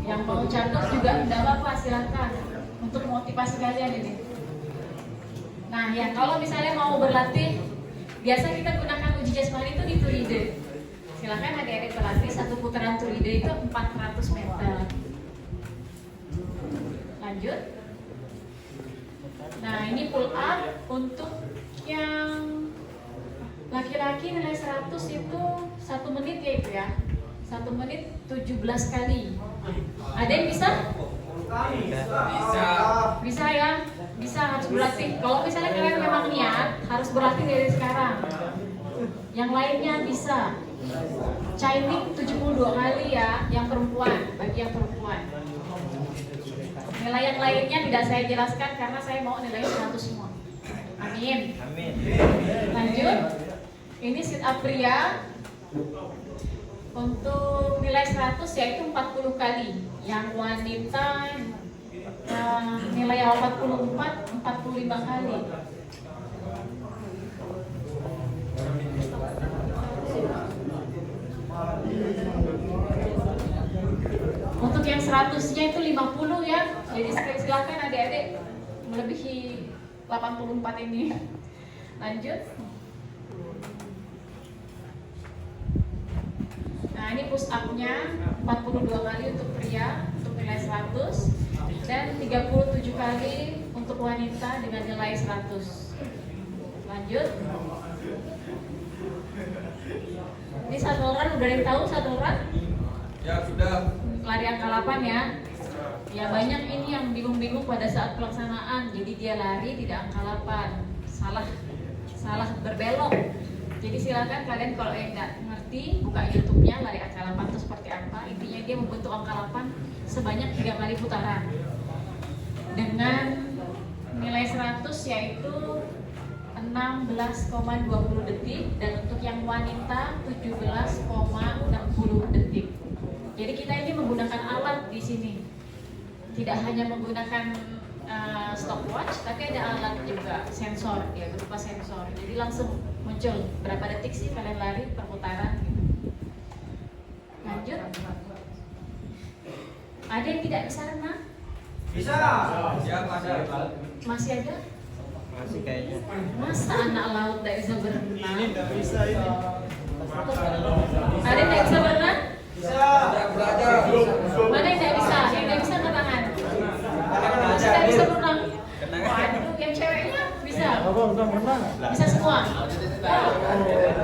Yang mau catat juga tidak apa-apa, silakan untuk motivasi kalian ini. Nah, ya kalau misalnya mau berlatih, biasa kita gunakan uji jasmani itu di Turide. Silakan adik-adik berlatih, satu putaran Turide itu 400 meter. Lanjut. Nah, ini pull up untuk yang laki-laki nilai 100 itu 1 menit ya, itu ya. 1 menit 17 kali. Ada yang bisa? Bisa ya? Bisa, harus berlatih. Kalau misalnya kalian memang niat, harus berlatih dari sekarang. Yang lainnya bisa. Chaining 72 kali ya, yang perempuan, bagi yang perempuan. Nilai yang lainnya tidak saya jelaskan karena saya mau nilai 100 semua. Amin. Amin. Lanjut. Ini sit up pria. Untuk nilai 100 yaitu 40 kali. Yang wanita nilai 44, 45 kali. Untuk yang 100-nya itu 50 ya. Jadi silakan adik-adik melebihi 84 ini. Lanjut. Nah, ini push up-nya 42 kali untuk pria untuk nilai 100 dan 37 kali untuk wanita dengan nilai 100. Lanjut. Ini shuttle run, udah ada yang tahu shuttle run? Ya, sudah. Lari angka 8 ya. Ya, banyak ini yang bingung-bingung pada saat pelaksanaan. Jadi dia lari tidak angka 8. Salah berbelok. Jadi silakan kalian kalau yang nggak ngerti buka YouTube-nya lari angka 8 itu seperti apa. Intinya dia membentuk angka 8 sebanyak 3 kali putaran dengan nilai 100 yaitu 16,20 detik dan untuk yang wanita 17,60 detik. Jadi kita ini menggunakan alat di sini. Tidak hanya menggunakan stopwatch, tapi ada alat juga, sensor, ya berupa sensor. Jadi langsung muncul berapa detik sih kalian lari per putaran. Lanjut. Ada yang tidak bisa renang? Bisa. Ya, Masih ada? Masih kayaknya. Masa anak laut tidak bisa berenang? Ini nggak bisa ini. Ada yang tidak bisa berenang? Bisa. Belajar. Mana yang tidak bisa? Yang tidak bisa angkat tangan. Masih tidak bisa berenang? Waduh, yang ceweknya bisa? Bisa semua?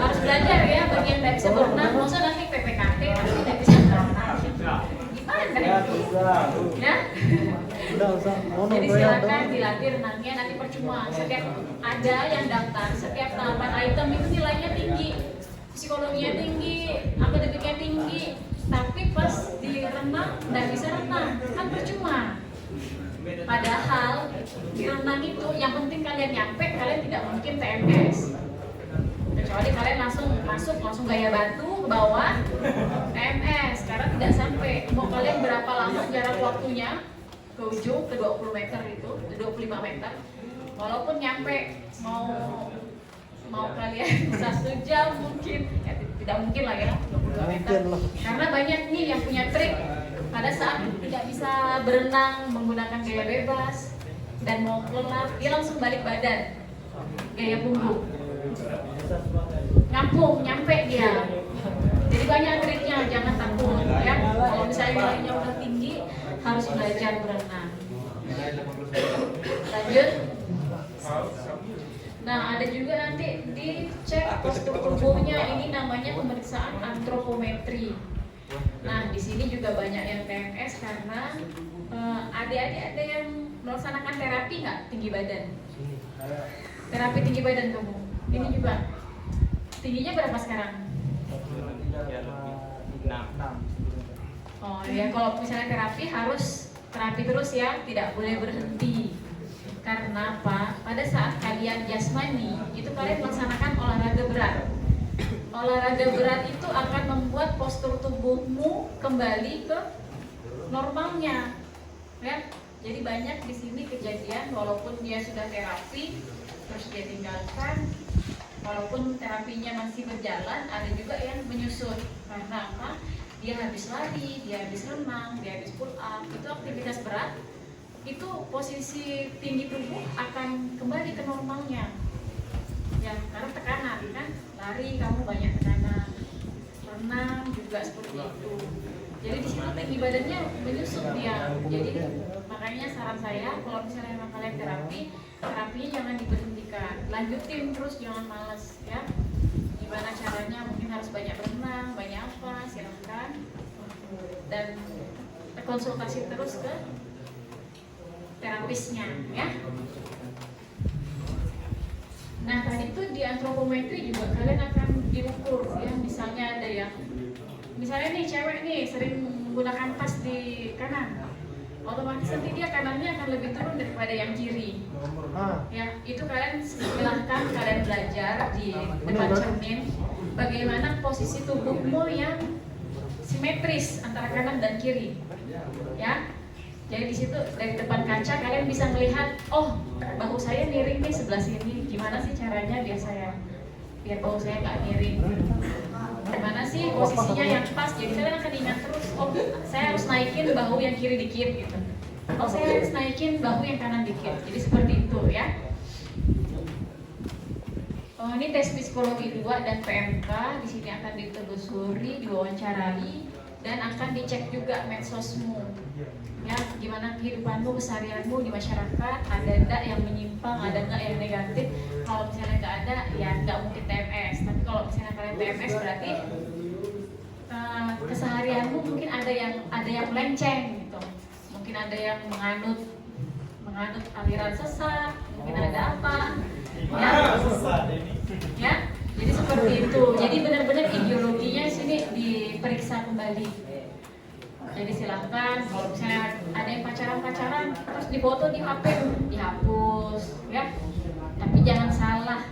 Harus belajar ya, bagi yang tidak bisa berenang. Maksudnya nanti PPKT nanti tidak bisa berenang. Gimana? Ya? Jadi silakan dilatih renangnya, nanti percuma. Setiap ada yang daftar, setiap tahapan item itu nilainya tinggi, psikologinya tinggi, akademiknya tinggi, tapi pas di renang nggak bisa renang, kan percuma. Padahal di renang itu yang penting kalian nyampe, kalian tidak mungkin TMS. Kecuali kalian langsung masuk, langsung gaya batu ke bawah TMS, karena tidak sampai. Mau kalian berapa lama jarak waktunya ke ujung, ke 20 meter itu, ke 25 meter, walaupun nyampe mau kalian 1 jam mungkin, ya tidak mungkin lah ya 22 meter. Karena banyak nih yang punya trik pada saat tidak bisa berenang menggunakan gaya bebas dan mau kelelap, dia langsung balik badan, gaya punggung, ngampung, nyampe dia. Jadi banyak triknya, jangan takut ya. Kalau misalnya nilainya udah tinggi, harus belajar berenang. Lanjut. Nah, ada juga nanti dicek postur tubuhnya, ini namanya pemeriksaan antropometri. Nah, di sini juga banyak yang TMS karena adik-adik ada yang melaksanakan terapi nggak tinggi badan? Terapi tinggi badan kamu? Ini juga. Tingginya berapa sekarang? 6. Oh ya, kalau misalnya terapi harus terapi terus ya, tidak boleh berhenti. Karena apa? Pada saat kalian jasmani, itu kalian melaksanakan olahraga berat. Olahraga berat itu akan membuat postur tubuhmu kembali ke normalnya, ya. Jadi banyak di sini kejadian walaupun dia sudah terapi, terus dia tinggalkan. Walaupun terapinya masih berjalan, ada juga yang menyusut. Karena apa? dia habis lari, dia habis renang, dia habis pull up, itu aktivitas berat, itu posisi tinggi tubuh akan kembali ke normalnya. Ya, karena tekanan kan, lari kamu banyak tekanan, renang juga seperti itu. Jadi di situ tinggi badannya menyusut dia. Jadi makanya saran saya kalau misalnya memang kalian terapinya jangan diberhentikan, lanjutin terus, jangan males ya. Gimana caranya? Mungkin harus banyak berenang, banyak apa, silahkan. Dan konsultasi terus ke terapisnya ya. Nah tadi itu di antropometri juga kalian akan diukur ya. Misalnya ada yang, misalnya nih cewek nih sering menggunakan tas di kanan, otomatis nanti dia kanannya akan lebih turun daripada yang kiri. Ya, itu kalian silahkan kalian belajar di depan cermin bagaimana posisi tubuhmu yang simetris antara kanan dan kiri. Ya, jadi di situ dari depan kaca kalian bisa melihat, oh bahu saya miring nih sebelah sini. Gimana sih caranya biar bahu saya nggak miring? Gimana sih posisinya yang pas? Jadi kalian akan ingat terus, oh saya harus naikin bahu yang kiri dikit gitu. Oh saya harus naikin bahu yang kanan dikit. Jadi seperti itu ya. Oh, ini tes psikologi 2 dan PMK. Di sini akan ditelusuri, diwawancarai, dan akan dicek juga medsosmu. Ya, gimana kehidupanmu, keseharianmu di masyarakat, ada enggak yang menyimpang, ada enggak yang negatif. Kalau misalnya enggak ada, ya enggak mungkin TMS. Tapi kalau misalnya kalian TMS berarti keseharianmu mungkin ada yang melenceng gitu. Mungkin ada yang menganut aliran sesat, mungkin ada apa. Ya, jadi seperti itu. Jadi benar-benar ideologinya sini diperiksa kembali. Jadi silahkan kalau misalnya ada yang pacaran terus difoto di HP, dihapus ya. Tapi jangan salah,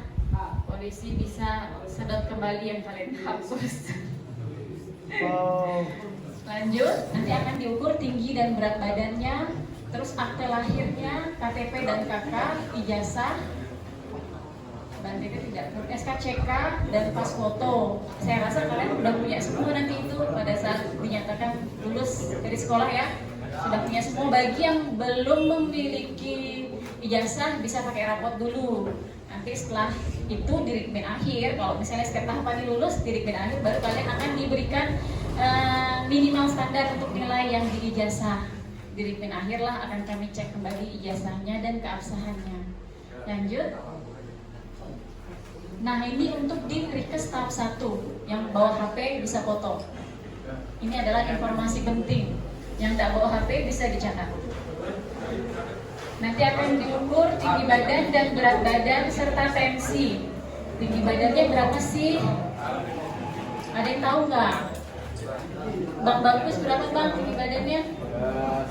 polisi bisa sedot kembali yang kalian hapus. Lanjut, nanti akan diukur tinggi dan berat badannya, terus akte lahirnya, KTP dan KK, ijazah, SKCK dan pas foto. Saya rasa kalian udah punya semua nanti itu pada saat dinyatakan lulus dari sekolah ya. Sudah punya semua. Bagi yang belum memiliki ijazah bisa pakai rapot dulu. Nanti setelah itu di Rikmin akhir, kalau misalnya setiap tahapan lulus di Rikmin akhir, baru kalian akan diberikan minimal standar untuk nilai yang di ijazah. Di Rikmin akhir lah akan kami cek kembali ijazahnya dan keabsahannya. Lanjut. Nah ini untuk di Rikes tahap 1 yang bawa HP bisa foto. Ini adalah informasi penting. Yang tidak bawa HP bisa dicatat. Nanti akan diukur tinggi badan dan berat badan serta tensi. Tinggi badannya berapa sih? Ada yang tahu nggak? Bang Bagus berapa bang tinggi badannya?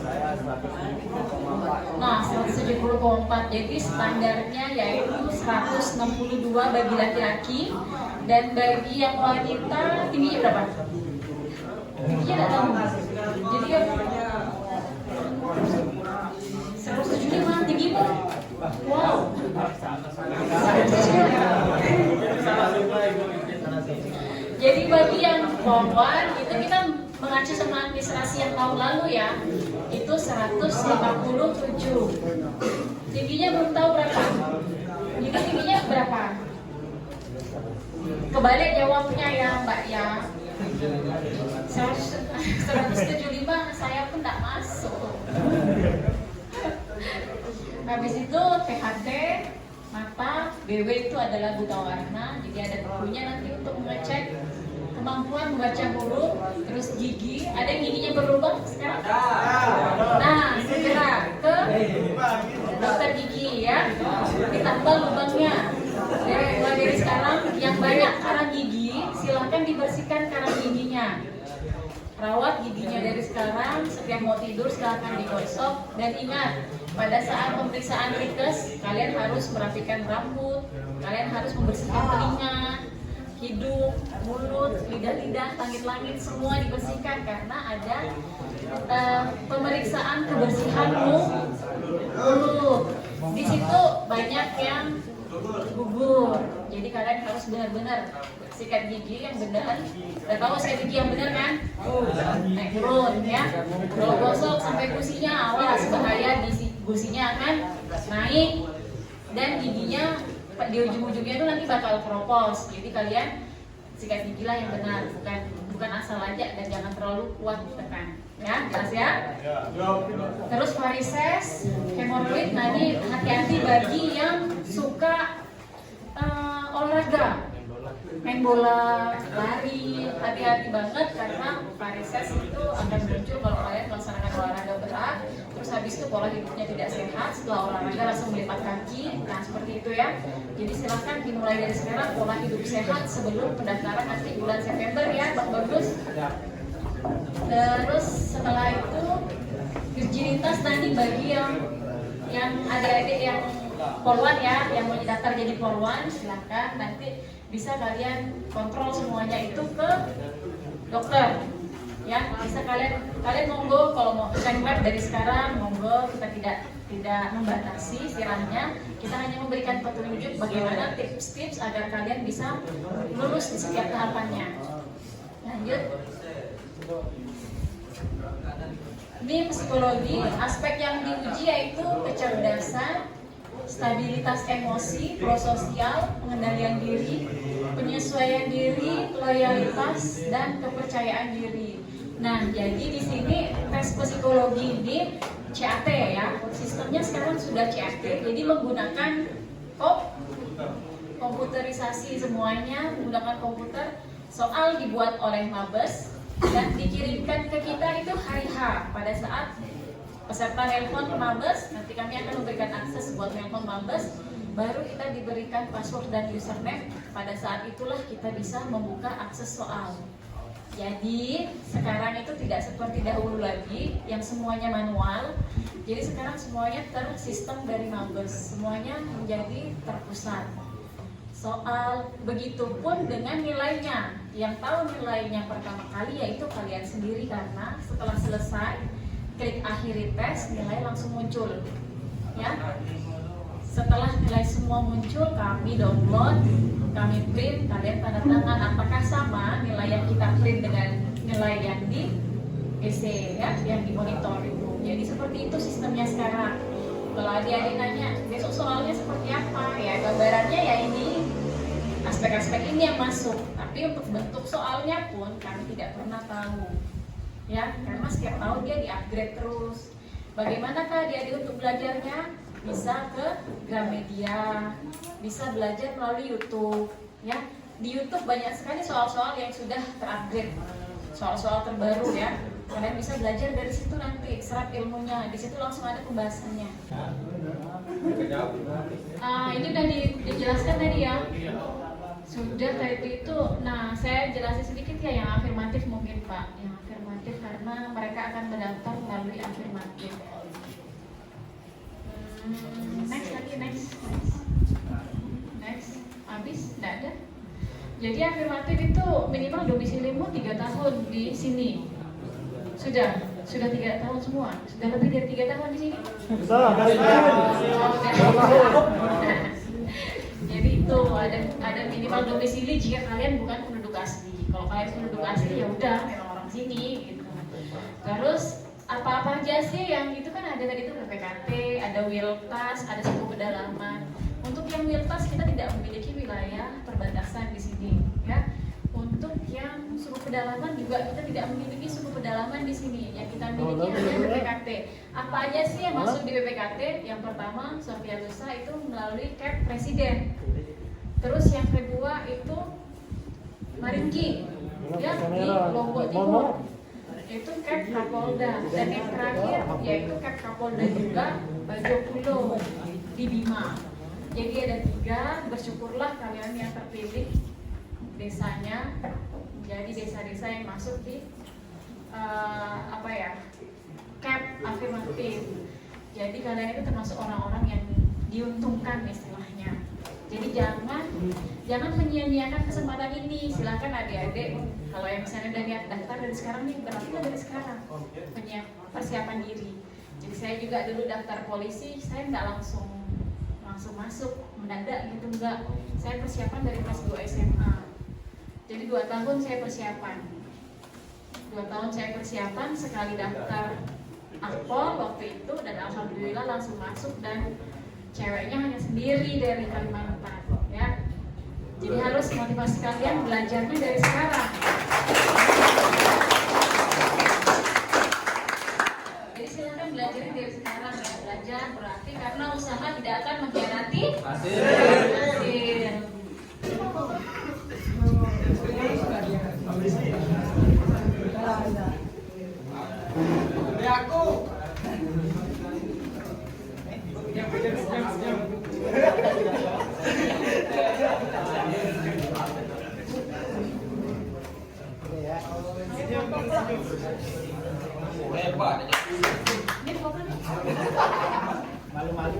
Saya 170,4. Nah 170,4. Jadi standarnya yaitu 162 bagi laki-laki, dan bagi yang wanita tingginya berapa? Tingginya tidak tahu. Jadi ya 175 tinggimu. Wow. Jadi bagi yang perempuan itu kita mengacu sama administrasi yang tahun lalu ya, itu 157. Tingginya belum tahu berapa. Ini tingginya berapa? Kebalik jawabnya ya Mbak ya. 175 saya pun tidak masuk. Habis itu THT, mata, BW itu adalah buta warna, jadi ada bukunya nanti untuk mengecek kemampuan membaca huruf. Terus gigi, ada yang giginya berlubang sekarang? Nah, segera ke dokter gigi ya, ditambal lubangnya. Mulai dari sekarang, yang banyak karang gigi, silahkan dibersihkan karang giginya. Rawat giginya dari sekarang, setiap mau tidur silahkan digosok. Dan ingat, pada saat pemeriksaan Rikes, kalian harus merapikan rambut, kalian harus membersihkan telinga, hidung, mulut, lidah-lidah, langit-langit, semua dibersihkan karena ada pemeriksaan kebersihanmu mulut. Di situ banyak yang gugur. Jadi kalian harus benar-benar sikat gigi yang benar. Dan kalau sikat gigi yang benar kan, naik turun ya. Kalau gosok sampai gusinya, awas bahaya gusinya akan naik dan giginya di ujung-ujungnya itu nanti bakal keropos. Jadi kalian sikat gigi lah yang benar, bukan asal aja, dan jangan terlalu kuat ditekan. Ya, jelas ya? Terus varises, hemoroid, nah ini hati-hati bagi yang suka olahraga, main bola, lari, hati-hati banget karena varises itu akan muncul kalau kalian melaksanakan olahraga berat. Terus habis itu pola hidupnya tidak sehat, setelah olahraga langsung melipat kaki, nah seperti itu ya. Jadi silahkan dimulai dari sekarang pola hidup sehat sebelum pendaftaran nanti bulan September ya, Bang Bagus. Terus setelah itu virginitas tadi bagi yang adik-adik yang polwan ya, yang mau daftar jadi polwan, silahkan nanti bisa kalian kontrol semuanya itu ke dokter ya. Bisa kalian monggo kalau mau web dari sekarang monggo, kita tidak membatasi istilahnya, kita hanya memberikan petunjuk bagaimana tips-tips agar kalian bisa lulus di setiap tahapannya. Lanjut. Ini psikologi, aspek yang diuji yaitu kecerdasan, stabilitas emosi, prososial, pengendalian diri, penyesuaian diri, loyalitas, dan kepercayaan diri. Nah, jadi di sini tes psikologi ini CAT ya, sistemnya sekarang sudah CAT, jadi menggunakan komputerisasi semuanya, menggunakan komputer. Soal dibuat oleh Mabes dan dikirimkan ke kita itu hari H pada saat peserta nelpon ke Mabes. Nanti kami akan memberikan akses buat nelpon Mabes, baru kita diberikan password dan username. Pada saat itulah kita bisa membuka akses soal. Jadi sekarang itu tidak seperti dahulu lagi yang semuanya manual. Jadi sekarang semuanya tersistem dari Mabes, semuanya menjadi terpusat. Soal begitupun dengan nilainya. Yang tahu nilainya pertama kali yaitu kalian sendiri, karena setelah selesai klik akhiri tes, nilai langsung muncul ya. Setelah nilai semua muncul, kami download, kami print, kalian tanda tangan apakah sama nilai yang kita print dengan nilai yang di PC ya, yang di monitor itu. Jadi seperti itu sistemnya sekarang. Kalau adik-adik nanya besok soalnya seperti apa ya, gambarannya ya ini, aspek-aspek ini yang masuk. Tapi untuk bentuk soalnya pun kami tidak pernah tahu ya, karena setiap tahun dia di-upgrade terus. Bagaimanakah adik-adik untuk belajarnya? Bisa ke Gramedia, bisa belajar melalui YouTube ya. Di YouTube banyak sekali soal-soal yang sudah terupgrade, soal-soal terbaru ya. Kalian bisa belajar dari situ, nanti serap ilmunya, di situ langsung ada pembahasannya. Ini udah dijelaskan tadi ya. Sudah tadi itu. Nah, saya jelasin sedikit ya yang afirmatif mungkin Pak. Yang afirmatif karena mereka akan mendaftar melalui afirmatif. Next. Habis? Tidak ada. Jadi afirmatif itu minimal domisilimu 3 tahun di sini. Sudah 3 tahun semua. Sudah lebih dari 3 tahun di sini. Jadi itu ada minimal domisili jika kalian bukan penduduk asli. Kalau kalian penduduk asli ya udah memang orang sini gitu. Terus apa-apa aja sih yang itu kan ada tadi itu PPKT, ada Wiltas, ada suku pedalaman. Untuk yang Wiltas kita tidak memiliki wilayah perbatasan di sini ya. Untuk yang suku pedalaman juga kita tidak memiliki suku pedalaman di sini. Yang kita miliki hanya PPKT. Apa aja sih yang masuk di PPKT? Yang pertama, Sofia Lusa itu melalui Cap Presiden. Terus yang kedua itu Maringgi, ya di Lombok Timur. Itu Cap Kapolda. Dan yang terakhir yaitu Cap Kapolda juga Bajo Pulo di Bima. Jadi ada 3. Bersyukurlah kalian yang terpilih desanya jadi desa-desa yang masuk di Cap afirmatif. Jadi kalian itu termasuk orang-orang yang diuntungkan istilahnya. Jadi jangan menyia-nyiakan kesempatan ini. Silakan adik-adik, kalau yang misalnya udah niat daftar dari sekarang nih, berarti dari sekarang persiapan diri. Jadi saya juga dulu daftar polisi, saya nggak langsung langsung masuk mendadak gitu, enggak. Saya persiapan dari kelas 2 SMA. Jadi 2 tahun saya persiapan. 2 tahun saya persiapan, sekali daftar akpol waktu itu, dan alhamdulillah langsung masuk, dan ceweknya hanya sendiri dari Kalimantan ya. Jadi harus motivasi kalian belajarnya dari sekarang. Jadi silakan belajarnya dari sekarang ya. Belajar berarti karena usaha tidak akan mengkhianati hasil. Malu-malu.